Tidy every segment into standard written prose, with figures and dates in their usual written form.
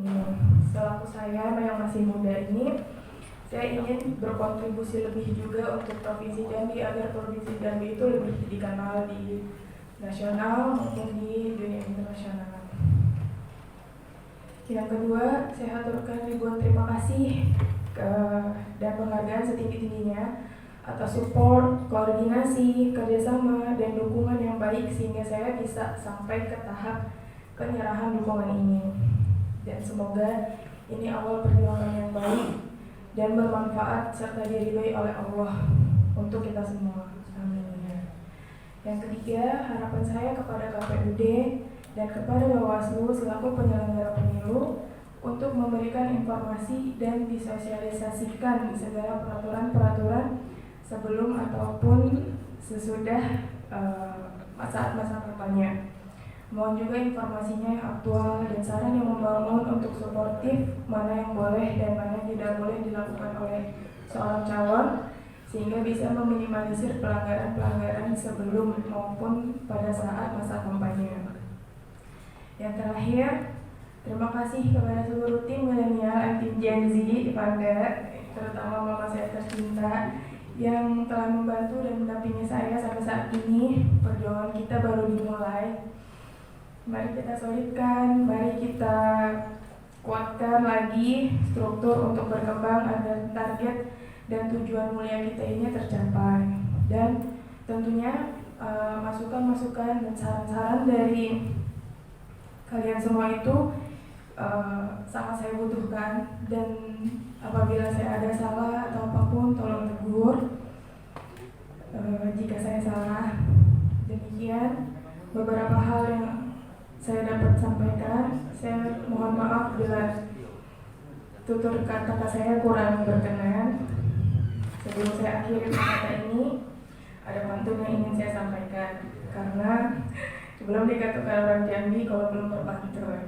Selaku saya yang masih muda ini, saya ingin berkontribusi lebih juga untuk Provinsi Jambi agar Provinsi Jambi itu lebih dikenal di nasional maupun di dunia internasional. Yang kedua, saya haturkan ribuan terima kasih dan penghargaan setinggi-tingginya atas support, koordinasi, kerjasama, dan dukungan yang baik sehingga saya bisa sampai ke tahap penyerahan dukungan ini. Dan semoga ini awal perjuangan yang baik dan bermanfaat serta diridhoi oleh Allah untuk kita semua. Amin. Yang ketiga, harapan saya kepada KPUD dan kepada Bawaslu selaku penyelenggara pemilu untuk memberikan informasi dan disosialisasikan segala peraturan-peraturan sebelum ataupun sesudah masa kampanye. Mohon juga informasinya yang aktual dan saran yang membangun untuk suportif, mana yang boleh dan mana yang tidak boleh dilakukan oleh seorang calon, sehingga bisa meminimalisir pelanggaran-pelanggaran sebelum maupun pada saat masa kampanye. Yang terakhir, terima kasih kepada seluruh tim milenial dan tim Gen Z di Panda, terutama mama saya tercinta yang telah membantu dan mendampingi saya sampai saat ini. Perjuangan kita baru dimulai. Mari kita solidkan, mari kita kuatkan lagi struktur untuk berkembang agar target dan tujuan mulia kita ini tercapai. Dan tentunya masukan-masukan dan saran-saran dari kalian semua itu sangat saya butuhkan, dan apabila saya ada salah atau apapun tolong tegur jika saya salah. Demikian beberapa hal yang saya dapat sampaikan. Saya mohon maaf bila tutur kata saya kurang berkenan. Sebelum saya akhiri kata ini, ada pantun yang ingin saya sampaikan, karena belum dikatakan orang Jambi kalau belum berpantun.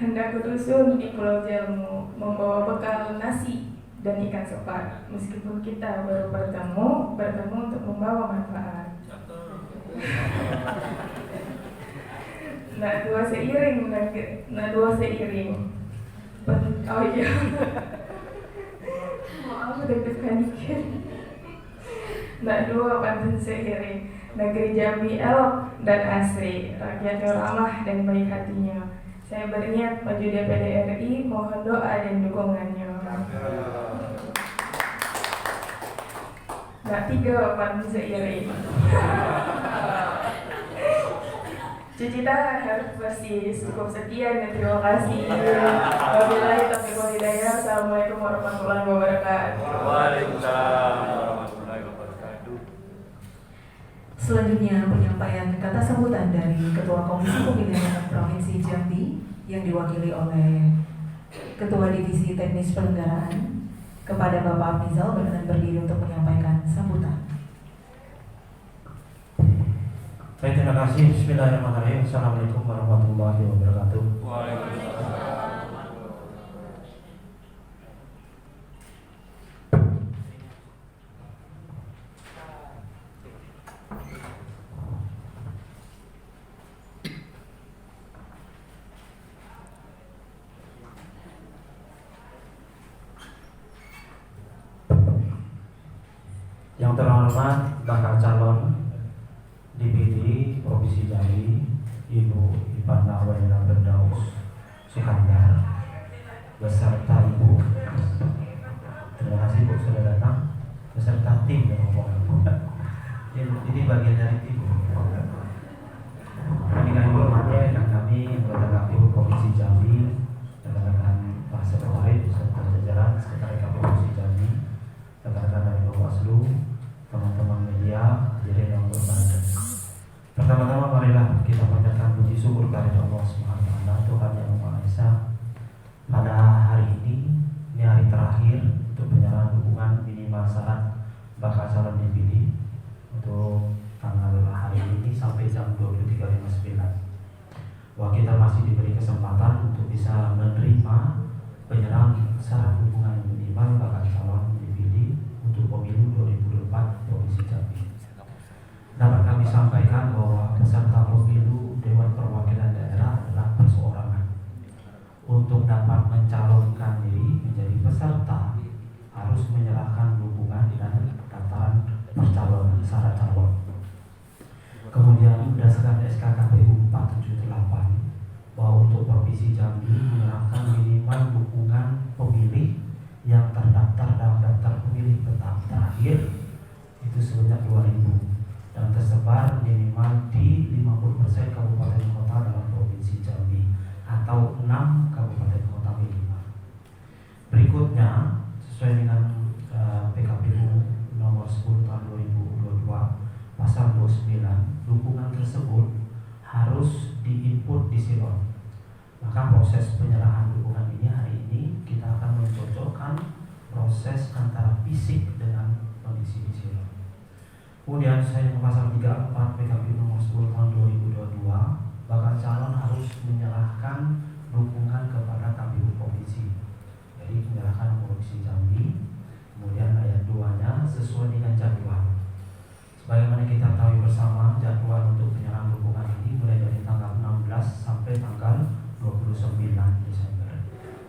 Hendak berdusun di Pulau Jalmu, membawa bekal nasi dan ikan sepat. Meskipun kita baru bertemu untuk membawa manfaat. Nah dua seiring. Oh iya. Maaf deg-degan dikit. Nah dua pantun seiring. Negeri Jambi elok dan asri, rakyatnya ramah dan baik hatinya. Saya berniat maju DPD RI, mohon doa dan dukungannya. Nah tiga pantun seiring. Cuci tangan harus bersih. Cukup sekian dan terima kasih. Wabillahi taufiq wal hidayah. Assalamualaikum warahmatullahi wabarakatuh. Waalaikumsalam warahmatullahi wabarakatuh. Selanjutnya penyampaian kata sambutan dari Ketua Komisi Pemilihan Provinsi Jambi yang diwakili oleh Ketua Divisi Teknis Pelenggaraan kepada Bapak Afrizal berkenan berdiri untuk menyampaikan sambutan. Baik, terima kasih. Bismillahirrahmanirrahim. Assalamualaikum warahmatullahi wabarakatuh. Waalaikumsalam. Yang terhormat bakal calon DPD Provinsi Jambi, Ibu Ipana Waila Berdaus Suhandar beserta Ibu, terima kasih Bu sudah datang, beserta tim yang ngomong. Ini bagian dari tim. Kami hormati dan kami anggota KPU Provinsi Jambi, rekan-rekan Pak Sekretaris beserta jajaran Sekretariat KPU Provinsi Jambi, rekan-rekan dari Bawaslu, teman-teman media, jadi yang berbahagia. Pertama-tama marilah kita panjatkan puji syukur kepada Allah Subhanahu wa taala, Tuhan yang Maha Esa. Pada hari ini hari terakhir untuk penyerahan dukungan minimal syarat bakal calon DPD untuk tanggal hari ini sampai jam 23.59. Wah, kita masih diberi kesempatan untuk bisa menerima penyerahan syarat dukungan minimal bakal calon DPD untuk pemilu 2024 Provinsi Jambi. Dapat kami sampaikan bahwa peserta pemilu Dewan Perwakilan Daerah adalah perseorangan. untuk dapat mencalonkan diri menjadi peserta harus menyerahkan dukungan dan daftaran percalonan syarat calon. Kemudian berdasarkan SK KPU 478 bahwa untuk Provinsi Jambi menyerahkan minimal dukungan pemilih yang terdaftar dalam daftar pemilih tetap terakhir itu sebanyak 2.000 dan tersebar minimal di 50% kabupaten kota dalam Provinsi Jambi atau 6 kabupaten kota minimal. Berikutnya sesuai dengan PKPU nomor 10 tahun 2022 pasal 29, dukungan tersebut harus diinput di silon. Maka proses penyerahan dukungan ini hari ini kita akan mencocokkan proses antara fisik dengan kondisi di silon. Kemudian sesuai dengan pasal 34 PKPU nomor 10 tahun 2022, bakal calon harus menyerahkan dukungan kepada KPU provinsi. Jadi menyerahkan Provinsi Jambi. Kemudian ayat 2-nya sesuai dengan jadwal. Sebagaimana kita tahu bersama, jadwal untuk penyerahan dukungan ini mulai dari tanggal 16 sampai tanggal 29 Desember.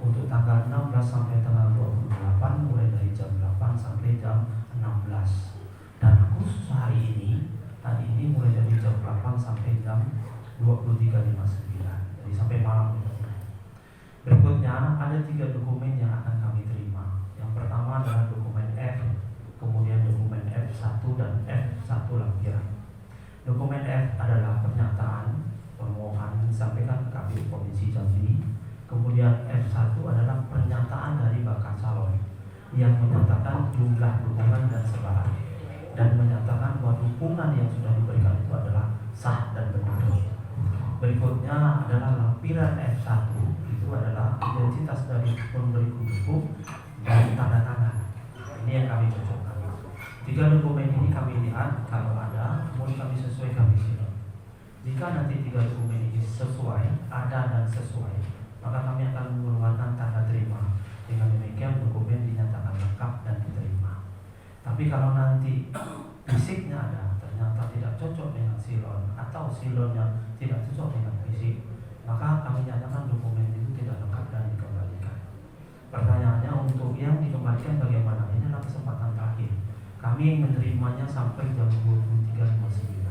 Untuk tanggal 16 sampai tanggal 28 mulai dari jam 8 sampai jam 16. Dan khusus hari ini, tadi ini mulai dari jam 8 sampai jam 23.59. Jadi sampai malam. Berikutnya ada 3 dokumen yang akan kami terima. Yang pertama adalah dokumen F, kemudian dokumen F1 dan F1 lampiran. Dokumen F adalah pernyataan permohonan disampaikan ke KPU Provinsi Jambi. Kemudian F1 adalah pernyataan dari bakal calon yang menyatakan jumlah dukungan dan sebaran dan menyatakan bahwa dukungan yang sudah diberikan itu adalah sah dan benar. Berikutnya adalah lampiran F1, itu adalah identitas dari pemberi hukum dan tanda tangan. Ini yang kami cocokkan. 3 dokumen ini kami lihat kalau ada, kemudian kami sesuai kami silon. Jika nanti 3 dokumen ini sesuai, ada dan sesuai, maka kami akan mengeluarkan tanda terima. Dengan demikian dokumen dinyatakan lengkap dan diterima. Tapi kalau nanti fisiknya ada, ternyata tidak cocok dengan silon atau silonnya tidak cocok dengan fisik, maka kami nyatakan dokumen itu tidak lengkap dan dikembalikan. Pertanyaannya untuk yang dikembalikan bagaimana? Ini adalah kesempatan terakhir. Kami menerimanya sampai jam 23.59.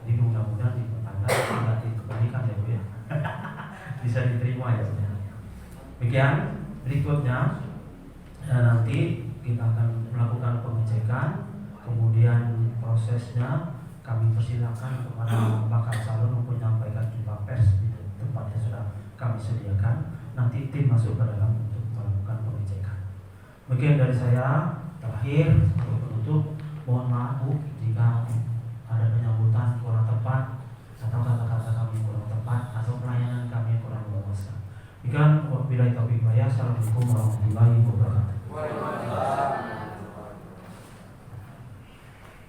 Jadi mudah-mudahan di tanggal tidak dikembalikan ya Bu ya. Bisa diterima ya Bu. Demikian, berikutnya nanti kita akan melakukan pengecekan, kemudian prosesnya kami persilakan kepada bakal calon untuk menyampaikan jumpa pers di tempat yang sudah kami sediakan. Nanti tim masuk ke dalam untuk melakukan pengecekan. Mungkin dari saya terakhir untuk penutup, mohon maaf Bu jika ada penyambutan kurang tepat atau kata-kata kami kurang tepat atau pelayanan kami kurang memuaskan. Demikian wabillahi taufiq wal hidayah. Assalamualaikum warahmatullahi wabarakatuh.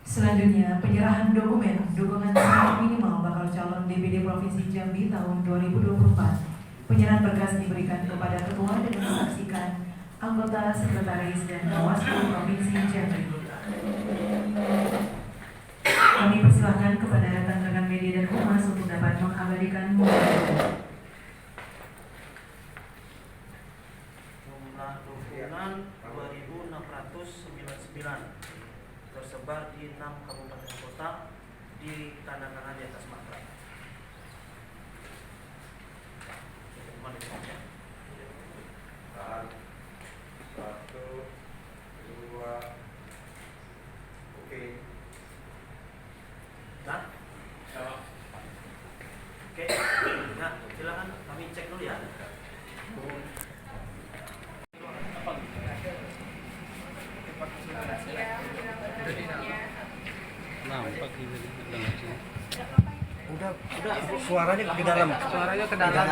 Selanjutnya, penyerahan dokumen dukungan minimal bakal calon DPD Provinsi Jambi tahun 2024. Penyerahan berkas diberikan kepada ketua dan disaksikan anggota sekretaris dan Bawaslu Provinsi Jambi. Kami persilahkan kepada rekan-rekan media dan humas untuk dapat mengabadikan momen. Jumlah dukungan 2.699 tersebar di 6 kabupaten kota di tanda tangan di atas materai. Satu, dua, oke. Nah, oke, nah silakan kami cek dulu ya. Udah suaranya ke dalam. Suaranya ke dalam.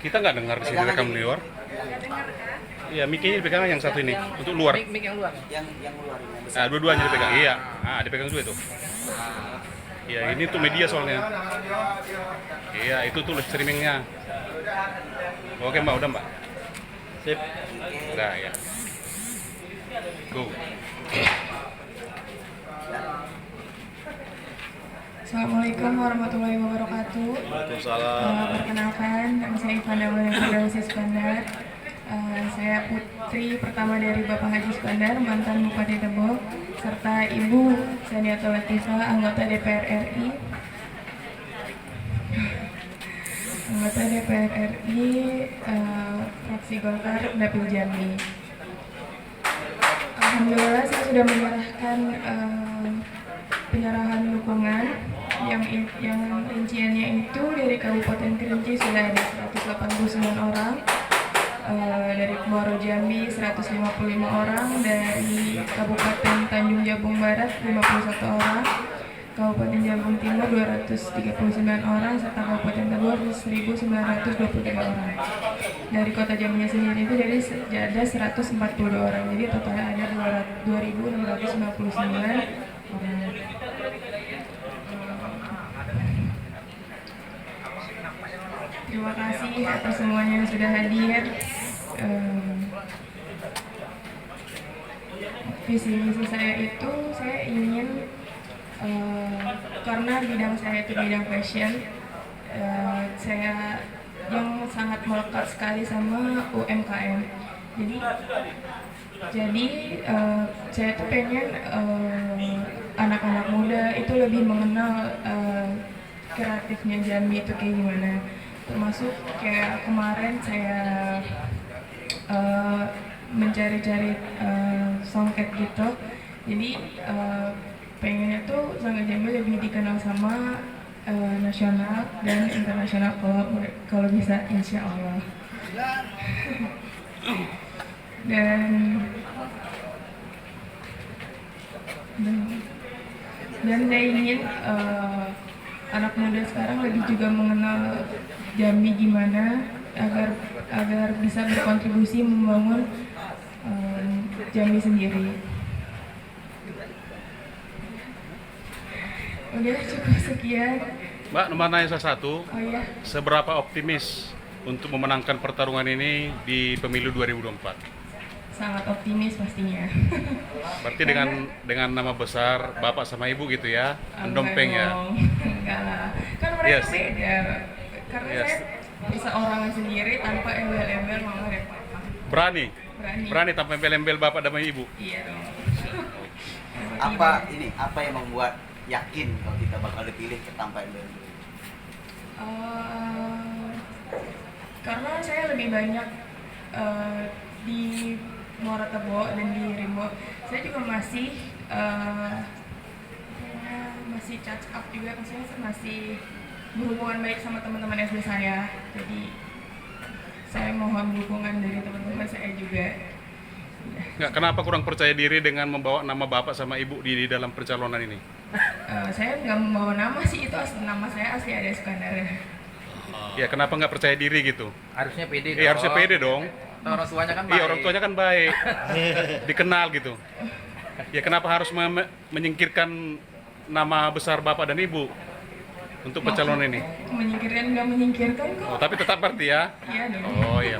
Kita nggak dengar di sini rekam di luar. Iya, mic-nya dipegang yang satu ini untuk luar. Mic yang luar. Yang luar ini. Nah, dua-duanya dipegang. Iya. Ah, dipegang dua itu. Iya, ini untuk media soalnya. Iya, itu tuh streamingnya. Oke Mbak, udah Mbak. Sip. Udah ya. Go. Assalamualaikum warahmatullahi wabarakatuh. Waalaikumsalam. Perkenalkan, nama saya Ivanda Firdaus Iskandar. Saya putri pertama dari Bapak Haji Iskandar, mantan Bupati Tebo, serta Ibu Saniatul Latifah, anggota DPR RI. Anggota DPR RI, fraksi Golkar, Dapil Jambi. Alhamdulillah saya sudah menyerahkan penyerahan dukungan yang rinciannya itu dari Kabupaten Kerinci sudah ada 189 orang, dari Muaro Jambi 155 orang, dari Kabupaten Tanjung Jabung Barat 51 orang, Kabupaten Jabung Timur 239 orang, serta Kabupaten Tagor 1923 orang. Dari Kota Jambinya sendiri itu ada 142 orang, jadi totalnya ada 2.699 orang. Terima kasih atas semuanya yang sudah hadir. Visi misi saya itu, saya ingin karena bidang saya itu bidang fashion, saya yang sangat melekat sekali sama UMKM. Jadi saya tuh pengen anak-anak muda itu lebih mengenal kreatifnya Jambi itu kayak gimana. Termasuk kayak kemarin saya mencari-cari songket gitu. Jadi pengennya tuh Sangga Jambi lebih dikenal sama nasional dan internasional kalau bisa, insya Allah. Dan saya ingin anak muda sekarang lebih juga mengenal Jambi gimana agar bisa berkontribusi membangun Jambi sendiri. Udah cukup sekian. Mbak, nomor nanya satu. Oh iya. Seberapa optimis untuk memenangkan pertarungan ini di pemilu 2024? Sangat optimis pastinya. Berarti dengan nama besar Bapak sama Ibu gitu ya, mendompeng ya? Enggak lah, kan mereka Yes. beda. Karena Yes. saya bisa orang sendiri tanpa embel-embel mama dan papa. Berani? Berani. Berani tanpa embel-embel Bapak dan Ibu? Iya dong. Apa yang membuat yakin kalau kita bakal dipilih tanpa embel? Karena saya lebih banyak di Muara Tebo dan di Rimbo. Saya juga masih catch up juga, maksudnya masih berhubungan baik sama teman-teman SD saya. Jadi saya mohon dukungan dari teman-teman saya juga. Nggak, kenapa kurang percaya diri dengan membawa nama Bapak sama Ibu di dalam pencalonan ini? Saya nggak membawa nama sih, itu nama saya asli ada Iskandar. Ya, kenapa nggak percaya diri gitu? Harusnya pede Harusnya pede dong. Orang tuanya kan baik. Iya, orang tuanya kan baik. Dikenal gitu. Ya, kenapa harus menyingkirkan nama besar Bapak dan Ibu untuk pencalonan ini? Menyingkirkan nggak menyingkirkan kok. Oh, tapi tetap berarti ya? Iya dong. Oh iya.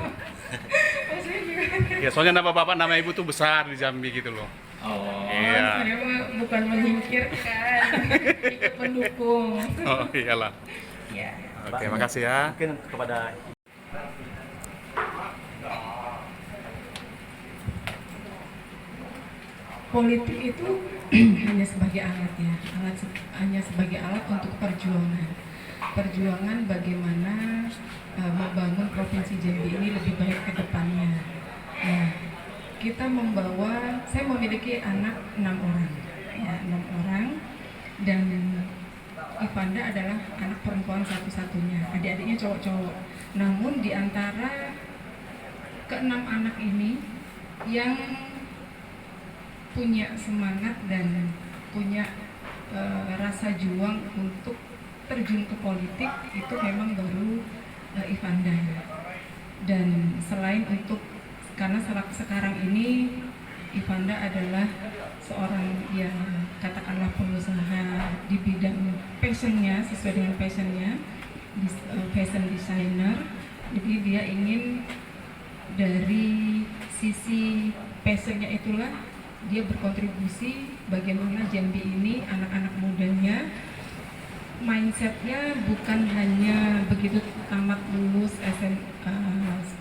Maksudnya gimana? Ya, soalnya nama Bapak nama Ibu tuh besar di Jambi gitu loh. Oh, Iya. saya mah bukan menyingkirkan, ikut mendukung. Oh iyalah. Ya. Oke, makasih ya. Mungkin kepada politik itu hanya sebagai alat ya, hanya sebagai alat untuk perjuangan bagaimana membangun provinsi Jambi ini lebih baik ke depannya. Nah, kita saya memiliki anak 6 orang, ya 6 orang, dan Ivanda adalah anak perempuan satu-satunya, adik-adiknya cowok-cowok. Namun di antara ke-6 anak ini yang punya semangat dan punya rasa juang untuk terjun ke politik itu memang baru Ivanda. Dan selain karena sekarang ini Ivanda adalah seorang yang katakanlah pengusaha di bidang passionnya, sesuai dengan passionnya, fashion designer. Jadi dia ingin dari sisi passionnya itulah dia berkontribusi bagaimana Jambi ini anak-anak mudanya mindsetnya bukan hanya begitu tamat lulus SMA,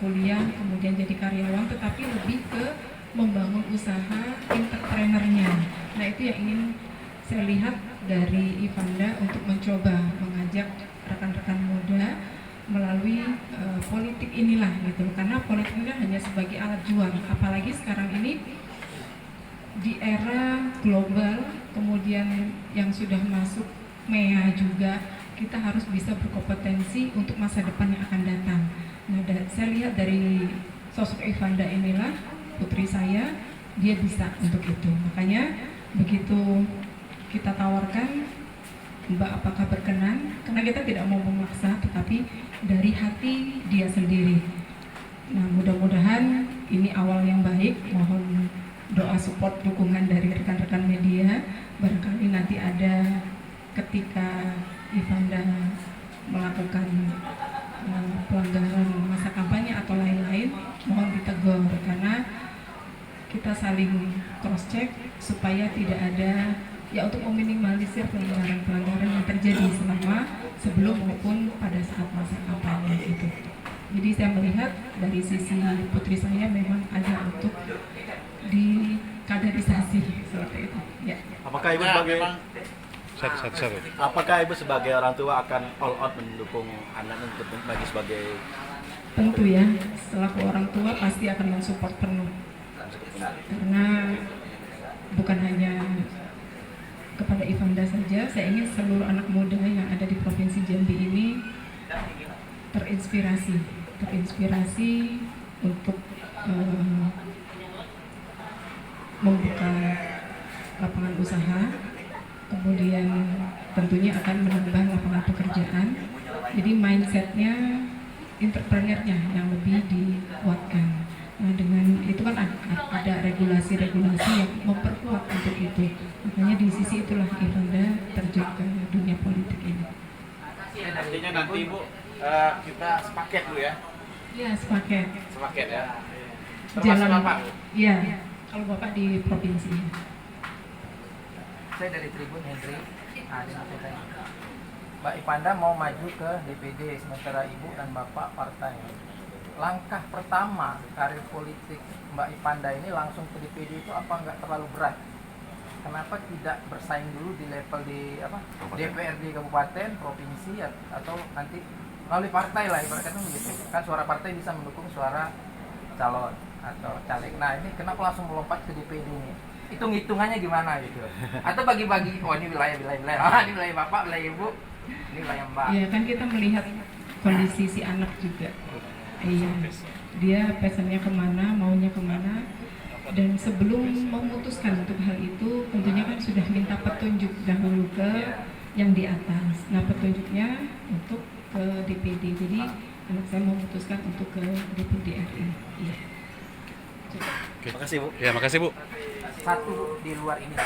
kuliah, kemudian jadi karyawan, tetapi lebih ke membangun usaha entrepreneurnya. Nah itu yang ingin saya lihat dari Ivanda untuk mencoba mengajak rekan-rekan muda melalui politik inilah gitu, karena politik ini hanya sebagai alat jual, apalagi sekarang ini di era global, kemudian yang sudah masuk MEA juga, kita harus bisa berkompetensi untuk masa depan yang akan datang. Nah, saya lihat dari sosok Ivanda inilah, putri saya, dia bisa untuk itu. Makanya begitu kita tawarkan, Mbak apakah berkenan? Karena kita tidak mau memaksa, tetapi dari hati dia sendiri. Nah, mudah-mudahan ini awal yang baik. Mohon doa support dukungan dari rekan-rekan media. Barangkali nanti ada ketika Ivanda melakukan pelanggaran masa kampanye atau lain-lain, mohon ditegur, karena kita saling cross check supaya tidak ada, ya untuk meminimalisir pelanggaran-pelanggaran yang terjadi selama sebelum maupun pada saat masa kampanye itu. Jadi saya melihat dari sisi putri saya memang ada untuk dikaderisasi seperti itu. Ya. Apakah ibu sebagai Apakah ibu sebagai orang tua akan all out mendukung anaknya untuk bagi sebagai? Tentu ya, selaku orang tua pasti akan mensupport penuh. Karena bukan hanya kepada Ivanda saja, saya ingin seluruh anak muda yang ada di Provinsi Jambi ini terinspirasi untuk membuka lapangan usaha, kemudian tentunya akan menambah lapangan pekerjaan. Jadi mindsetnya, entrepreneurnya yang lebih dikuatkan. Nah, dengan itu kan ada regulasi-regulasi yang memperkuat untuk itu. Makanya di sisi itulah Ivanda terjun ke dunia politik ini. Artinya nanti ibu kita sepaket dulu ya? Iya, sepaket. Sepaket ya? Jalan, Bapak? Iya, kalau Bapak di provinsi. Saya dari Tribun Hendri. Mbak Ivanda mau maju ke DPD, sementara Ibu dan Bapak partai. Langkah pertama karir politik Mbak Ivanda ini langsung ke DPD itu apa nggak terlalu berat? Kenapa tidak bersaing dulu di level DPRD kabupaten, provinsi, atau nanti melalui partai lah, ibaratnya begitu. Kan suara partai bisa mendukung suara calon atau caleg. Nah ini kenapa langsung melompat ke DPD ini? Hitung-hitungannya gimana gitu? Atau bagi-bagi, oh ini wilayah, ini wilayah Bapak, wilayah Ibu, ini wilayah Mbak. Iya kan kita melihat kondisi si anak juga. Iya, dia pesannya kemana, maunya kemana, dan sebelum memutuskan untuk hal itu, tentunya kan sudah minta petunjuk dahulu ke yang di atas. Nah petunjuknya untuk ke DPD, jadi anak saya memutuskan untuk ke DPD RI. Iya. Terima kasih Bu. Ya, makasih Bu. Satu di luar ini,